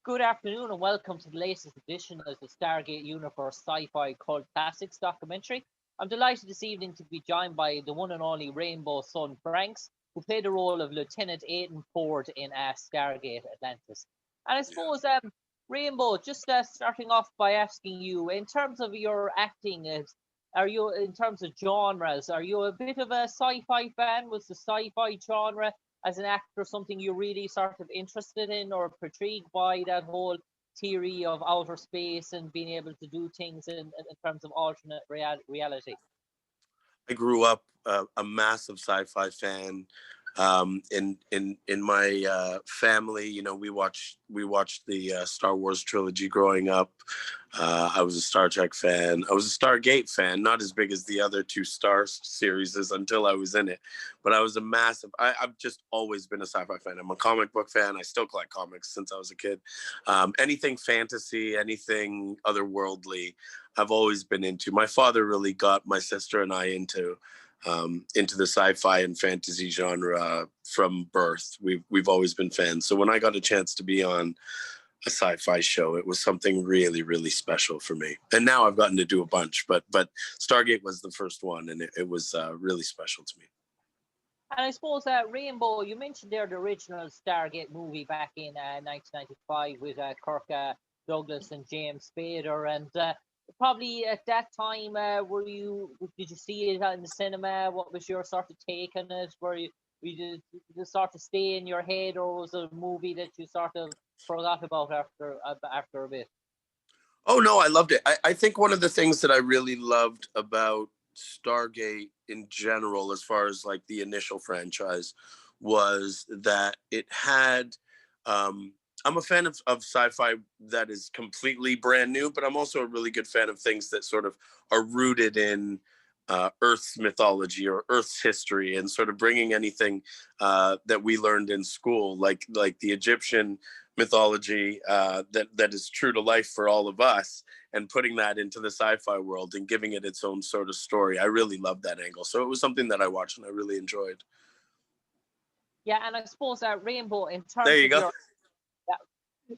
Good afternoon and welcome to the latest edition of the Stargate Universe Sci-Fi Cult Classics documentary. I'm delighted this evening to be joined by the one and only Rainbow Sun Francks, who played the role of Lieutenant Aiden Ford in Stargate Atlantis. And I suppose, Rainbow, just starting off by asking you, in terms of your acting, are you, in terms of genres, are you a bit of a sci-fi fan? Was the sci-fi genre as an actor something you're really sort of interested in or intrigued by, that whole theory of outer space and being able to do things in terms of alternate reality? I grew up a massive sci-fi fan. In my family, we watched the Star Wars trilogy growing up. I was a Star Trek fan. I was a Stargate fan, not as big as the other two Star series until I was in it. But I was a massive. I've just always been a sci-fi fan. I'm a comic book fan. I still collect comics since I was a kid. Anything fantasy, anything otherworldly, I've always been into. My father really got my sister and I into the sci-fi and fantasy genre from birth. We've always been fans. So when I got a chance to be on a sci-fi show, it was something really, really special for me. And now I've gotten to do a bunch, but Stargate was the first one, and it was really special to me. And I suppose, Rainbow, you mentioned there the original Stargate movie back in 1995 with Kirk Douglas and James Spader, and probably at that time, did you see it in the cinema? What was your sort of take on it? Did it sort of stay in your head, or was it a movie that you sort of forgot about after a bit? Oh no, I loved it. I think one of the things that I really loved about Stargate in general, as far as like the initial franchise, was that it had I'm a fan of sci-fi that is completely brand new, but I'm also a really good fan of things that sort of are rooted in Earth's mythology or Earth's history, and sort of bringing anything that we learned in school, like the Egyptian mythology that is true to life for all of us, and putting that into the sci-fi world and giving it its own sort of story. I really loved that angle. So it was something that I watched and I really enjoyed. Yeah, and I suppose Rainbow, in terms There you of go. your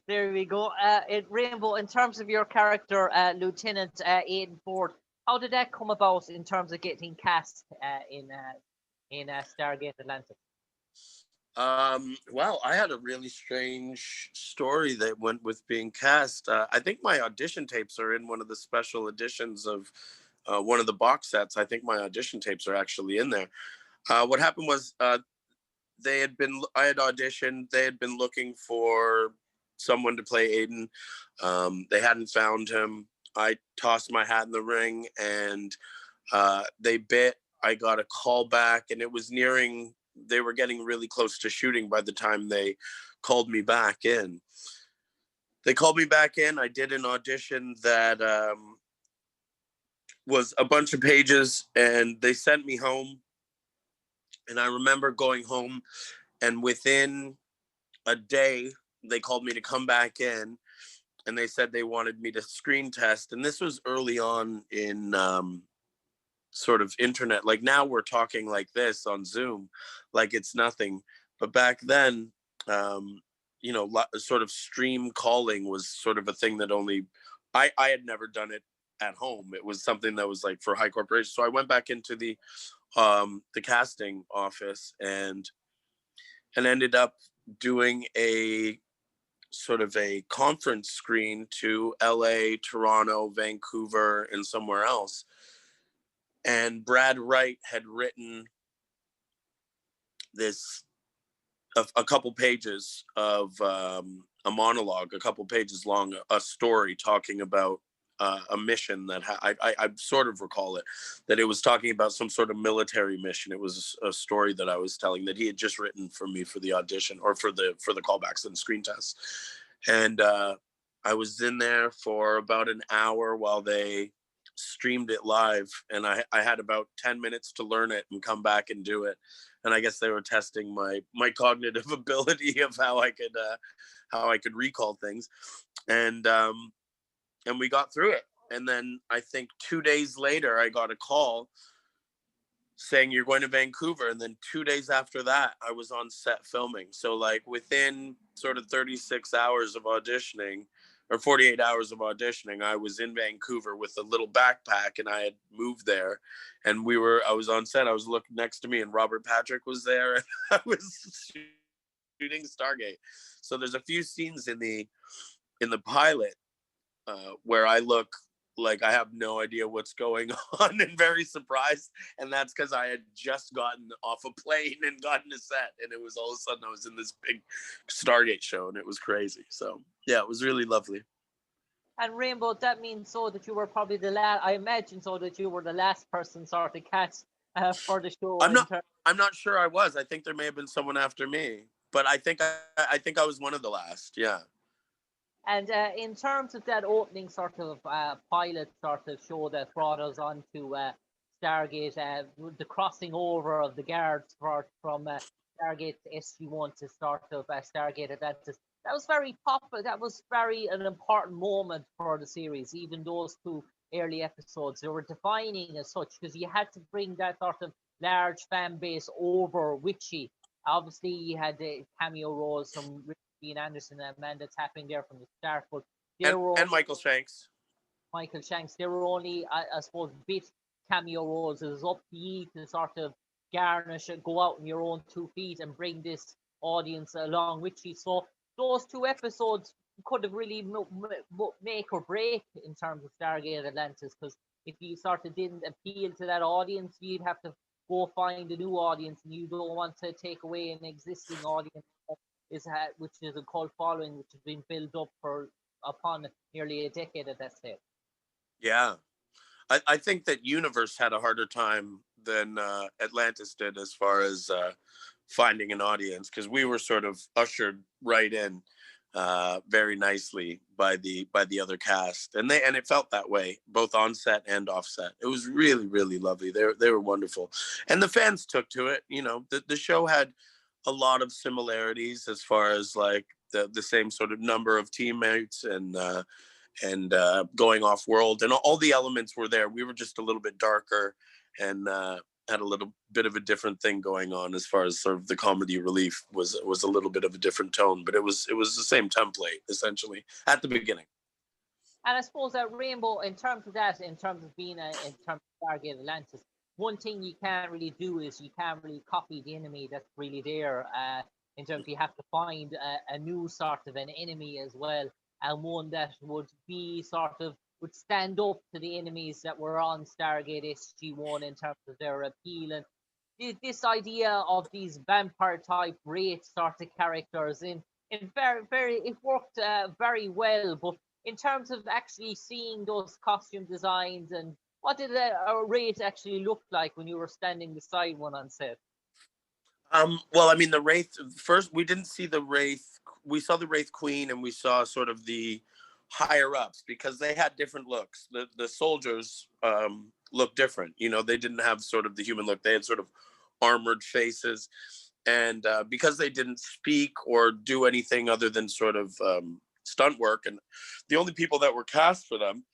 there we go. Rainbow, in terms of your character, Lieutenant Aiden Ford, how did that come about in terms of getting cast in Stargate Atlantis? Well, I had a really strange story that went with being cast. I think my audition tapes are in one of the special editions of one of the box sets. I think my audition tapes are actually in there. What happened was I had auditioned. They had been looking for someone to play Aiden. They hadn't found him. I tossed my hat in the ring, and they bit. I got a call back, and it was nearing. They were getting really close to shooting by the time they called me back in. They called me back in. I did an audition that was a bunch of pages, and they sent me home. And I remember going home, and within a day, they called me to come back in, and they said they wanted me to screen test. And this was early on in sort of internet. Like now we're talking like this on Zoom, like it's nothing. But back then, sort of stream calling was sort of a thing that only I had never done it at home. It was something that was like for high corporations. So I went back into the casting office and ended up doing a sort of a conference screen to LA, Toronto, Vancouver, and somewhere else. And Brad Wright had written this a couple pages of a monologue, a couple pages long, a story talking about a mission that I sort of recall it, that it was talking about some sort of military mission. It was a story that I was telling that he had just written for me for the audition, or for the callbacks and screen tests. And I was in there for about an hour while they streamed it live, and I had about 10 minutes to learn it and come back and do it. And I guess they were testing my cognitive ability of how I could recall things. And we got through it. And then I think 2 days later, I got a call saying you're going to Vancouver. And then 2 days after that, I was on set filming. So like within sort of 36 hours of auditioning, or 48 hours of auditioning, I was in Vancouver with a little backpack, and I had moved there. And I was on set. I was looking next to me, and Robert Patrick was there, and I was shooting Stargate. So there's a few scenes in the pilot where I look like I have no idea what's going on and very surprised. And that's because I had just gotten off a plane and gotten to set. And it was all of a sudden I was in this big Stargate show, and it was crazy. So yeah, it was really lovely. And Rainbow, that means so that you were probably the last, I imagine so that you were the last person sort of cast for the show. I'm not sure I was. I think there may have been someone after me, but I think I was one of the last. Yeah. And in terms of that opening sort of pilot sort of show that brought us on to Stargate, the crossing over of the guards from Stargate SG-1 to start of Stargate Atlantis, that was very popular. That was an important moment for the series. Even those two early episodes, they were defining as such, because you had to bring that sort of large fan base over with you. Obviously, you had the cameo roles from Ian Anderson and Amanda Tapping there from the start, but and Michael Shanks. Michael Shanks, they were only, I suppose, bit cameo roles. It was up to you to sort of garnish and go out on your own 2 feet and bring this audience along with you. So those 2 episodes could have really make or break in terms of Stargate Atlantis, because if you sort of didn't appeal to that audience, you'd have to go find a new audience, and you don't want to take away an existing audience which is a cult following, which has been built up upon nearly a decade at that stage. Yeah, I think that Universe had a harder time than Atlantis did as far as finding an audience, because we were sort of ushered right in very nicely by the other cast, and it felt that way both on set and off set. It was really, really lovely. They were wonderful, and the fans took to it. You know, the show had a lot of similarities as far as like the same sort of number of teammates and going off world, and all the elements were there. We were just a little bit darker and had a little bit of a different thing going on as far as sort of the comedy relief was a little bit of a different tone, but it was the same template essentially at the beginning. And I suppose that Rainbow, in terms of being in terms of Stargate Atlantis, one thing you can't really do is you can't really copy the enemy that's really there. In terms of, you have to find a new sort of an enemy as well, and one that would stand up to the enemies that were on Stargate SG-1 in terms of their appeal. And this idea of these vampire type Wraith sort of characters it worked very well. But in terms of actually seeing those costume designs, and what did a Wraith actually look like when you were standing beside one on set? Well, I mean, the Wraith, first, we didn't see the Wraith. We saw the Wraith Queen, and we saw sort of the higher ups, because they had different looks. The soldiers looked different. You know, they didn't have sort of the human look. They had sort of armored faces. And because they didn't speak or do anything other than sort of stunt work, and the only people that were cast for them,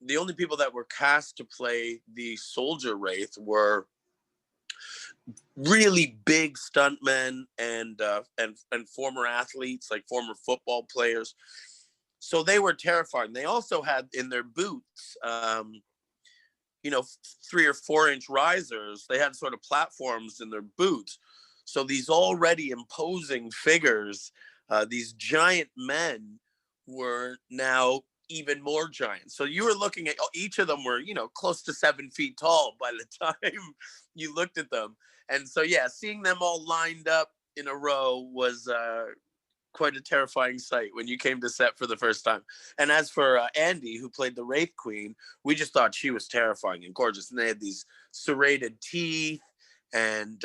the only people that were cast to play the soldier Wraith were really big stuntmen and former athletes, like former football players. So they were terrifying. They also had in their boots, 3 or 4 inch risers. They had sort of platforms in their boots. So these already imposing figures, these giant men, were now even more giant. So you were looking at each of them were, close to 7 feet tall by the time you looked at them. And so, yeah, seeing them all lined up in a row was quite a terrifying sight when you came to set for the first time. And as for Andy, who played the Wraith Queen, we just thought she was terrifying and gorgeous. And they had these serrated teeth and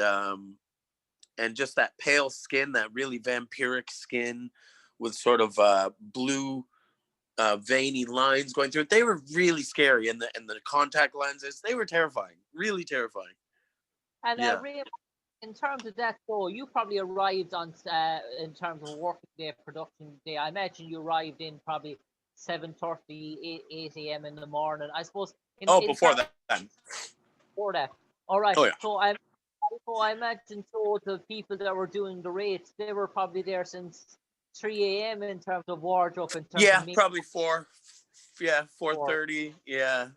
just that pale skin, that really vampiric skin with sort of blue veiny lines going through it. They were really scary, and the contact lenses, they were terrifying, really terrifying. And in terms of that, though, you probably arrived on in terms of working day, production day. I imagine you arrived in probably 7:30, 8 a.m. in the morning. I suppose. Before that. For that. All right. Oh yeah. So I imagine so the people that were doing the rates, they were probably there since 3 a.m. in terms of wardrobe, in terms of Yeah, makeup. probably 4. Yeah, For 4:30. Yeah.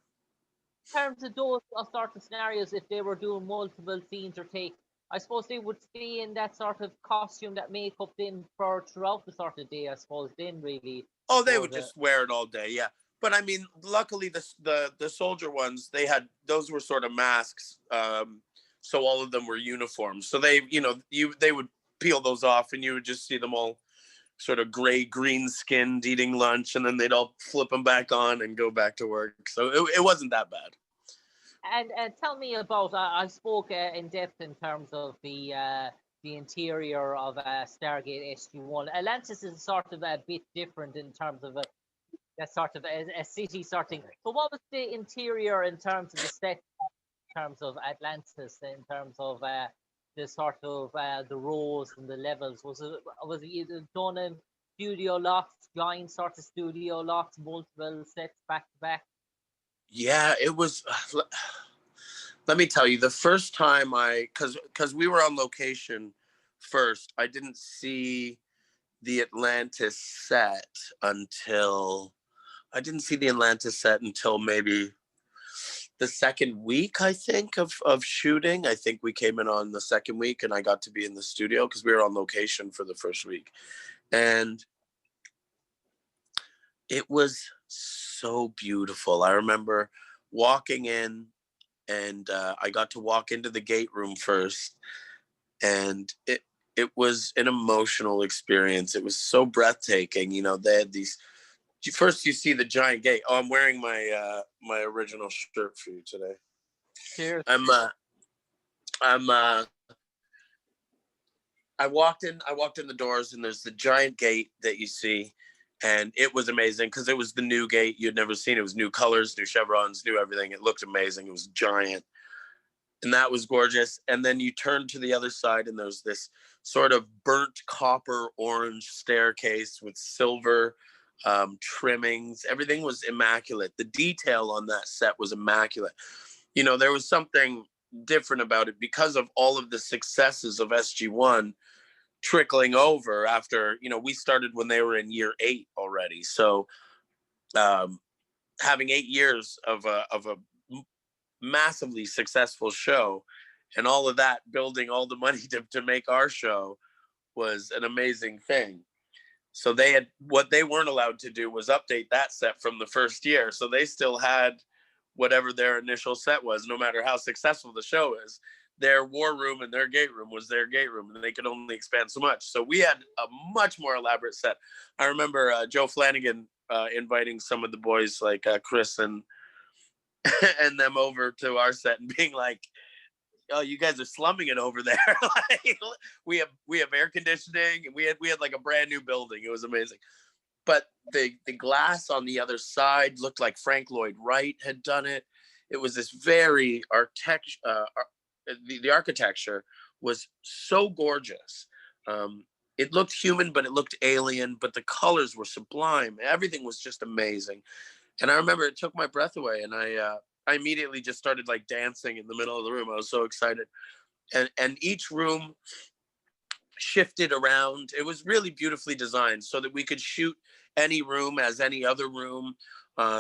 in terms of those sort of scenarios, if they were doing multiple scenes or take, I suppose they would stay in that sort of costume, that makeup, then for throughout the sort of day. I suppose then really Oh, they before would the. just wear it all day. Yeah. But I mean, luckily the soldier ones, they had those were sort of masks. So all of them were uniforms. So they, they would peel those off and you would just see them all sort of gray green skinned eating lunch, and then they'd all flip them back on and go back to work. So it wasn't that bad. And tell me about. I spoke in depth in terms of the interior of Stargate SG-1. Atlantis is sort of a bit different in terms of that sort of a city sort of thing. So what was the interior in terms of the set, in terms of Atlantis, in terms of the sort of the rows and the levels? Was it either done in studio lots, giant sort of studio lots, multiple sets back to back? Yeah, it was. Let me tell you, the first time because we were on location first, I didn't see the Atlantis set until maybe the second week, I think, of shooting. I think we came in on the second week and I got to be in the studio because we were on location for the first week. And it was so beautiful. I remember walking in, and I got to walk into the gate room first, and it was an emotional experience. It was so breathtaking. They had these. First, you see the giant gate. Oh, I'm wearing my original shirt for you today. Cheers. I'm I walked in. I walked in the doors, and there's the giant gate that you see, and it was amazing because it was the new gate you'd never seen. It was new colors, new chevrons, new everything. It looked amazing. It was giant, and that was gorgeous. And then you turn to the other side, and there's this sort of burnt copper orange staircase with silver trimmings. Everything was immaculate. The detail on that set was immaculate. There was something different about it because of all of the successes of SG1 trickling over after, we started when they were in year 8 already. So um, having 8 years of a massively successful show and all of that, building all the money to make our show, was an amazing thing. So what they weren't allowed to do was update that set from the first year. So they still had whatever their initial set was, no matter how successful the show is. Their war room and their gate room was their gate room, and they could only expand so much. So we had a much more elaborate set. I remember Joe Flanagan inviting some of the boys, like Chris and and them, over to our set and being like, "Oh, you guys are slumming it over there." Like, we have air conditioning. We had like a brand new building. It was amazing. But the glass on the other side looked like Frank Lloyd Wright had done it. It was this very the architecture was so gorgeous. It looked human, but it looked alien. But the colors were sublime. Everything was just amazing. And I remember it took my breath away, and I immediately just started like dancing in the middle of the room. I was so excited. And each room shifted around. It was really beautifully designed so that we could shoot any room as any other room.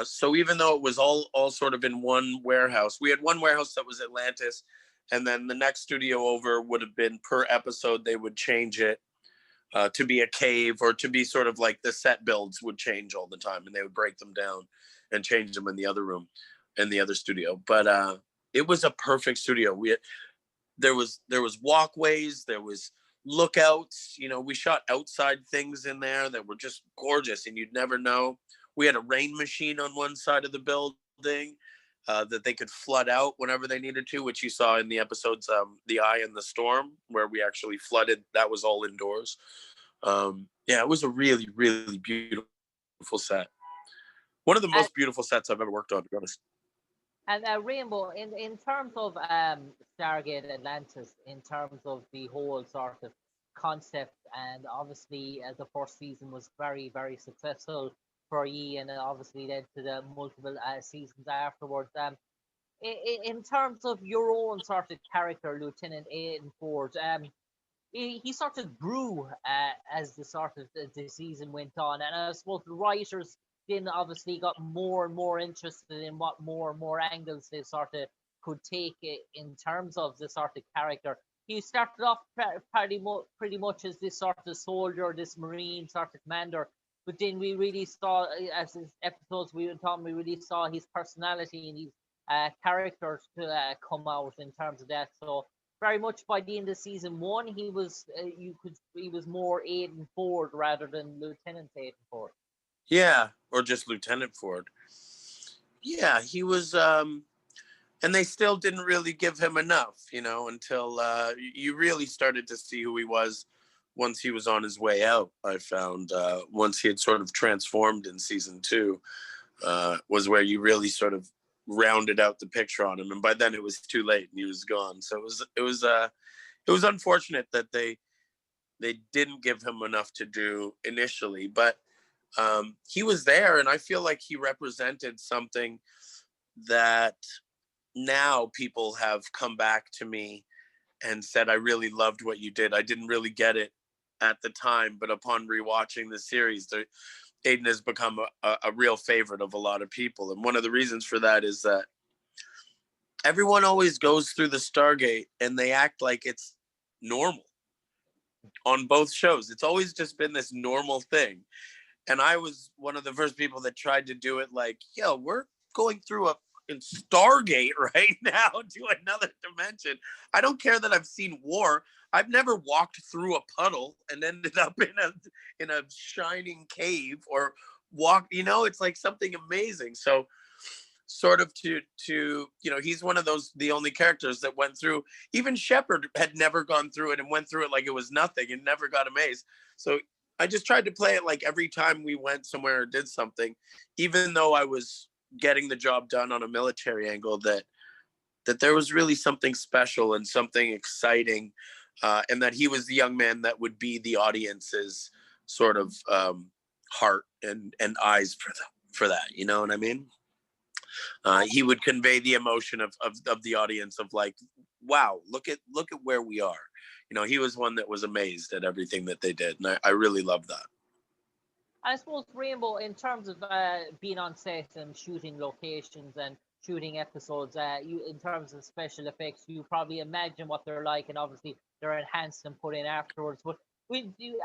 So even though it was all sort of in one warehouse, we had one warehouse that was Atlantis, and then the next studio over would have been, per episode they would change it to be a cave, or to be sort of like the set builds would change all the time, and they would break them down and change them in the other room, in the other studio. But it was a perfect studio. There was walkways, there was lookouts. We shot outside things in there that were just gorgeous, and you'd never know. We had a rain machine on one side of the building that they could flood out whenever they needed to, which you saw in the episodes, The Eye and the Storm, where we actually flooded. That was all indoors. Yeah, it was a really, really beautiful set. One of the And most beautiful sets I've ever worked on, to be honest. Rainbow, in terms of Stargate Atlantis, in terms of the whole sort of concept, and obviously the first season was very, very successful for ye, and it obviously led to the multiple seasons afterwards. in terms of your own sort of character, Lieutenant Aiden Ford, he sort of grew as the season went on, and I suppose the writers then obviously got more and more interested in what more and more angles they sort of could take it in terms of the sort of character. He started off pretty much as this sort of soldier, this marine sort of commander, but then we really saw, as his episodes we went on, we really saw his personality and his characters to come out in terms of that. So very much by the end of season one, he was more Aiden Ford rather than Lieutenant Aiden Ford. Yeah, or just Lieutenant Ford. Yeah, he was, and they still didn't really give him enough, until you really started to see who he was once he was on his way out. I found once he had sort of transformed in season two, was where you really sort of rounded out the picture on him, and by then it was too late and he was gone. So it was unfortunate that they didn't give him enough to do initially, but he was there, and I feel like he represented something that now people have come back to me and said, I really loved what you did. I didn't really get it at the time, but upon rewatching the series, Aiden has become a real favorite of a lot of people. And one of the reasons for that is that everyone always goes through the Stargate and they act like it's normal on both shows. It's always just been this normal thing. And I was one of the first people that tried to do it like, yo, we're going through in Stargate right now to another dimension. I don't care that I've seen war. I've never walked through a puddle and ended up in a shining cave or it's like something amazing. So sort of to he's one of those, the only characters that went through. Even Shepard had never gone through it and went through it like it was nothing and never got amazed. So I just tried to play it like every time we went somewhere or did something, even though I was getting the job done on a military angle, that there was really something special and something exciting, and that he was the young man that would be the audience's sort of heart and eyes for that. You know what I mean? He would convey the emotion of the audience of like, wow, look at where we are. He was one that was amazed at everything that they did, and I really love that. I suppose, Rainbow, in terms of being on set and shooting locations and shooting episodes, in terms of special effects, you probably imagine what they're like, and obviously they're enhanced and put in afterwards. But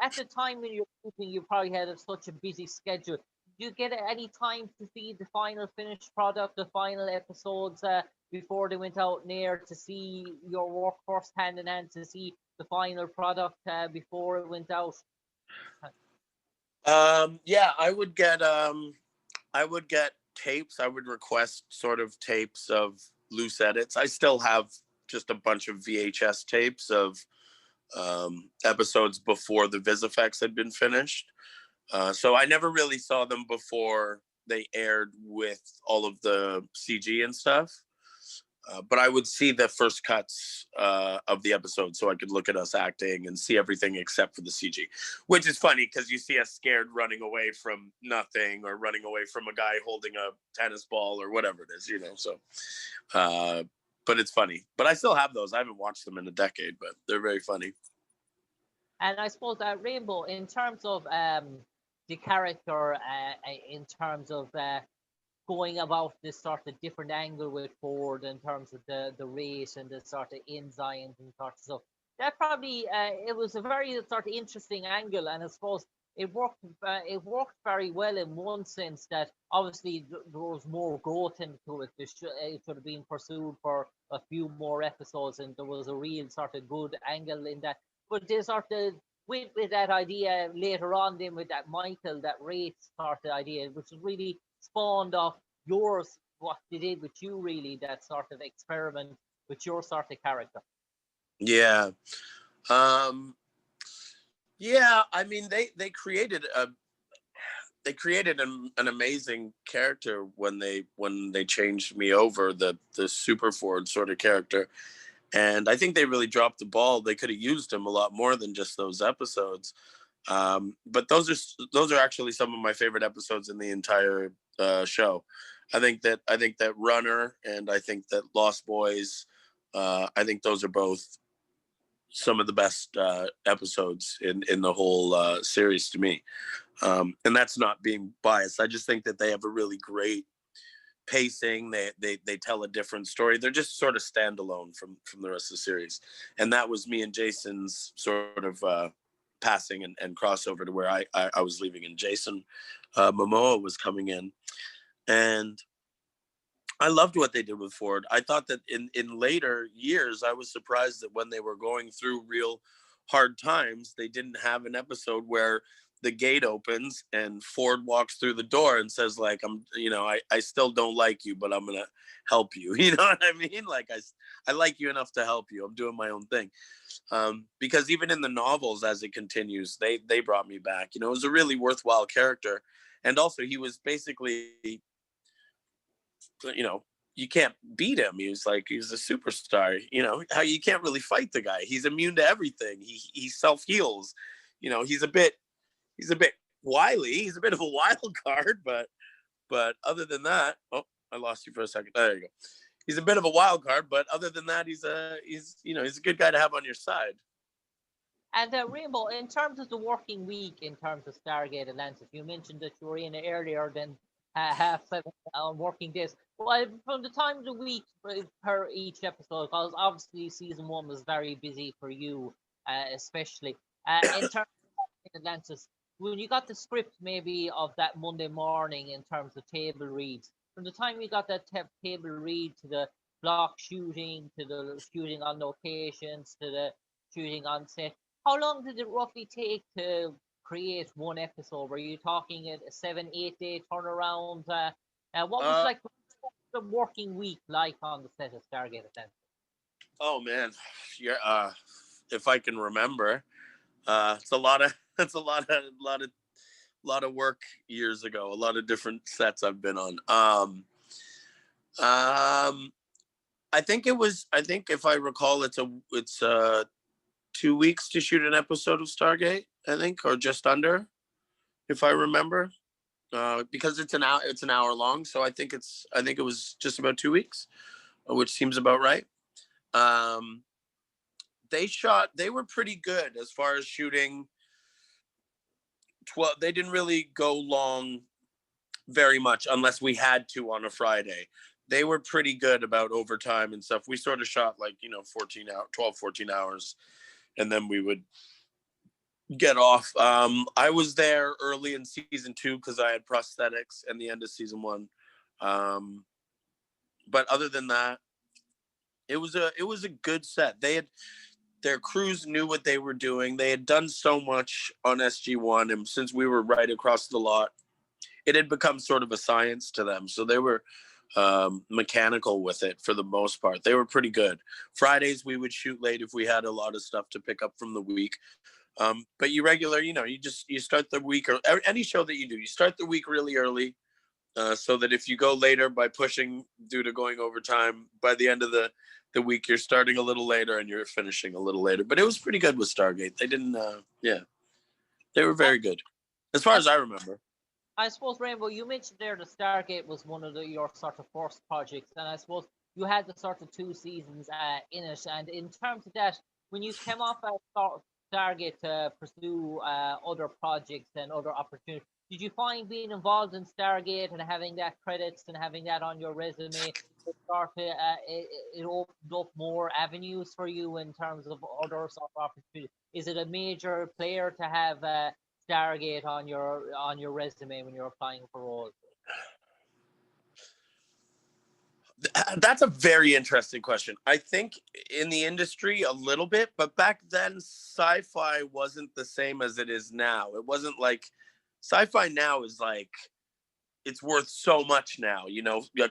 at the time when you're shooting, you probably had such a busy schedule. Do you get any time to see the final finished product, the final episodes, before they went out in air, to see your work first hand in hand, to see the final product before it went out? Yeah, I would get tapes. I would request sort of tapes of loose edits. I still have just a bunch of VHS tapes of episodes before the vis effects had been finished. So I never really saw them before they aired with all of the CG and stuff. But I would see the first cuts of the episode so I could look at us acting and see everything except for the CG, which is funny because you see us scared running away from nothing or running away from a guy holding a tennis ball or whatever it is, So, but it's funny. But I still have those. I haven't watched them in a decade, but they're very funny. And I suppose Rainbow, in terms of the character, in terms of going about this sort of different angle with Ford in terms of the race and the sort of enzymes and sort of stuff. That probably it was a very sort of interesting angle, and I suppose it worked very well in one sense that obviously there was more growth into it. It should have been pursued for a few more episodes, and there was a real sort of good angle in that. But they sort of with that idea later on, then with that Michael, that race sort of idea, which is really spawned off yours, what they did with you, really, that sort of experiment with your sort of character. Yeah. I mean, they created an amazing character when they changed me over, the Super Ford sort of character. And I think they really dropped the ball. They could have used him a lot more than just those episodes. But those are actually some of my favorite episodes in the entire show. I think that Runner and I think that Lost Boys, I think those are both some of the best episodes in the whole series to me. And that's not being biased. I just think that they have a really great pacing. They tell a different story. They're just sort of standalone from the rest of the series. And that was me and Jason's sort of passing and crossover to where I was leaving and Jason Momoa was coming in. And I loved what they did with Ford. I thought that in later years, I was surprised that when they were going through real hard times, they didn't have an episode where the gate opens and Ford walks through the door and says, like, I still don't like you, but I'm going to help you. You know what I mean? Like, I like you enough to help you. I'm doing my own thing. Because even in the novels, as it continues, they brought me back. It was a really worthwhile character. And also he was basically, you can't beat him. He's a superstar. How you can't really fight the guy. He's immune to everything. He self heals. He's a bit wily. He's a bit of a wild card, but other than that, oh, I lost you for a second. There you go. He's a bit of a wild card, but other than that, he's a good guy to have on your side. And Rainbow, in terms of the working week, in terms of Stargate Atlantis, you mentioned that you were in it earlier than half 7 working days. Well, from the time of the week per each episode, because obviously season 1 was very busy for you, especially in terms of Atlantis. When you got the script maybe of that Monday morning in terms of table reads, from the time you got that table read to the block shooting, to the shooting on locations, to the shooting on set, how long did it roughly take to create one episode? Were you talking a 7-8 day turnaround? What was like the working week like on the set of Stargate Atlantis? Oh man, yeah. If I can remember, it's a lot of work years ago. A lot of different sets I've been on. I think if I recall, it's 2 weeks to shoot an episode of Stargate, I think, or just under, if I remember, because it's an hour long. So I think it was just about 2 weeks, which seems about right. They were pretty good as far as shooting. They didn't really go long very much unless we had to on a Friday. They were pretty good about overtime and stuff. We sort of shot 14 hours, and then we would get off. I was there early in season 2 because I had prosthetics, and the end of season 1. But other than that, it was a good set. Their crews knew what they were doing. They had done so much on SG1, and since we were right across the lot, it had become sort of a science to them. So they were mechanical with it for the most part. They were pretty good. Fridays we would shoot late if we had a lot of stuff to pick up from the week. But you start the week, or any show that you start the week really early, so that if you go later by pushing due to going overtime, by the end of the week you're starting a little later and you're finishing a little later. But it was pretty good with Stargate. They didn't they were very good as far as I remember. I suppose, Rainbow, you mentioned there the Stargate was one of your sort of first projects, and I suppose you had the sort of 2 seasons in it. And in terms of that, when you came off Stargate to pursue other projects and other opportunities, did you find being involved in Stargate and having that credits and having that on your resume, it opened up more avenues for you in terms of other sort of opportunities? Is it a major player to have Stargate on your resume when you're applying for roles? That's a very interesting question. I think in the industry a little bit, but back then sci-fi wasn't the same as it is now. It wasn't like sci-fi now is like, it's worth so much now.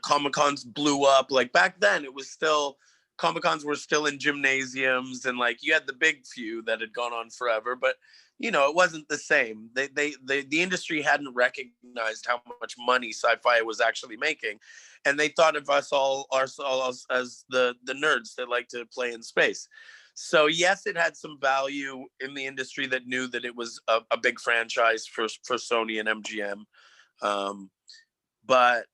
Comic-Cons blew up. Like back then it was still, Comic-Cons were still in gymnasiums, and like you had the big few that had gone on forever, but it wasn't the same. The industry hadn't recognized how much money sci-fi was actually making, and they thought of us all ourselves as the nerds that like to play in space. So yes, it had some value in the industry that knew that it was a big franchise for Sony and MGM, but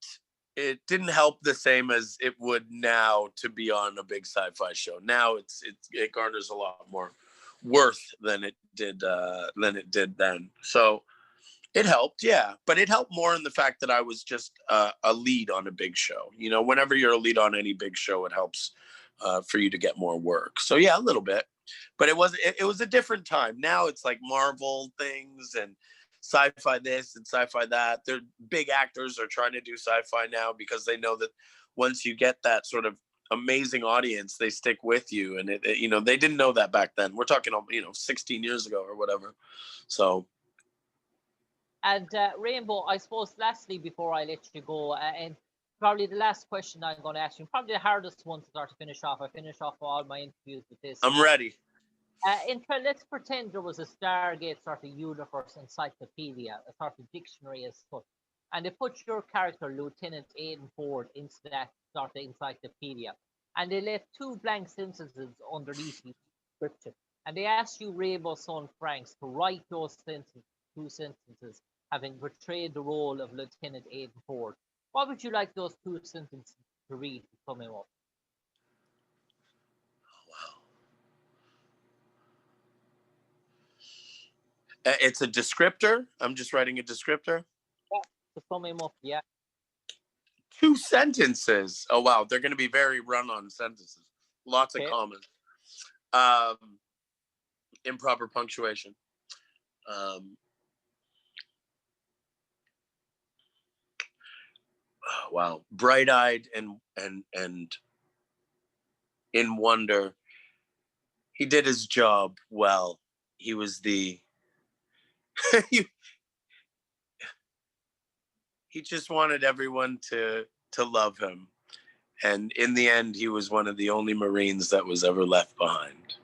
it didn't help the same as it would now to be on a big sci-fi show. Now it garners a lot more worth than it did then. So it helped, yeah, but it helped more in the fact that I was just a lead on a big show. You know, whenever you're a lead on any big show, it helps for you to get more work. So yeah, a little bit, but it was a different time. Now it's like Marvel things and sci-fi this and sci-fi that. They're big actors are trying to do sci-fi now because they know that once you get that sort of amazing audience, they stick with you. And you know, they didn't know that back then. We're talking, you know, 16 years ago or whatever. So. And Rainbow, I suppose, lastly, before I let you go, and probably the last question I'm going to ask you, probably the hardest one to start to finish off. I finish off all my interviews with this. I'm ready. Let's pretend there was a Stargate sort of universe encyclopedia, a sort of dictionary as such, and they put your character, Lieutenant Aiden Ford, into that sort of encyclopedia, and they left 2 blank sentences underneath the description, and they asked you, Rainbow Sun Francks, to write those sentences, 2 sentences, having portrayed the role of Lieutenant Aiden Ford. What would you like those 2 sentences to read to sum him up? It's a descriptor. I'm just writing a descriptor. Yeah, to sum him up, yeah. 2 sentences. Oh, wow. They're going to be very run-on sentences. Lots of comments. Improper punctuation. Wow. Bright-eyed and in wonder. He did his job well. He was the... he just wanted everyone to love him. And in the end, he was one of the only Marines that was ever left behind.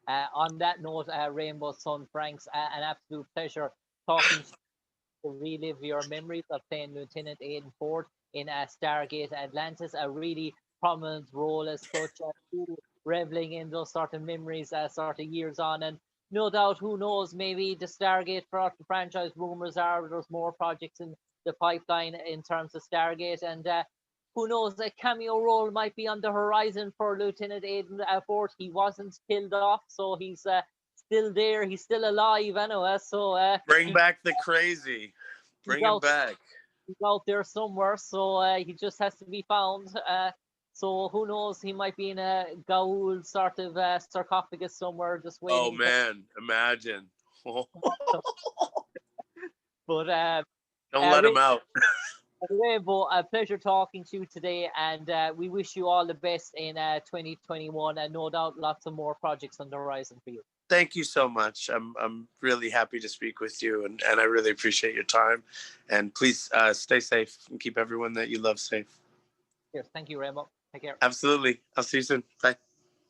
On that note, Rainbow Sun Francks, an absolute pleasure talking to relive your memories of playing Lieutenant Aiden Ford in Stargate Atlantis, a really prominent role as such, reveling in those sort of memories sort of years on. And no doubt, who knows, maybe the Stargate franchise rumors are there's more projects in the pipeline in terms of Stargate, and who knows, a cameo role might be on the horizon for Lieutenant Aiden Ford. He wasn't killed off, so he's still there. He's still alive anyway. So bring back the crazy. Bring him back. He's out there somewhere, so he just has to be found. So who knows? He might be in a Gaul sort of sarcophagus somewhere, just waiting. Oh man, imagine. But don't let him out. Rainbow, a pleasure talking to you today, and we wish you all the best in 2021, and no doubt lots of more projects on the horizon for you. Thank you so much. I'm really happy to speak with you, and I really appreciate your time. And please stay safe and keep everyone that you love safe. Yes, thank you, Rainbow. Take care. Absolutely. I'll see you soon. Bye.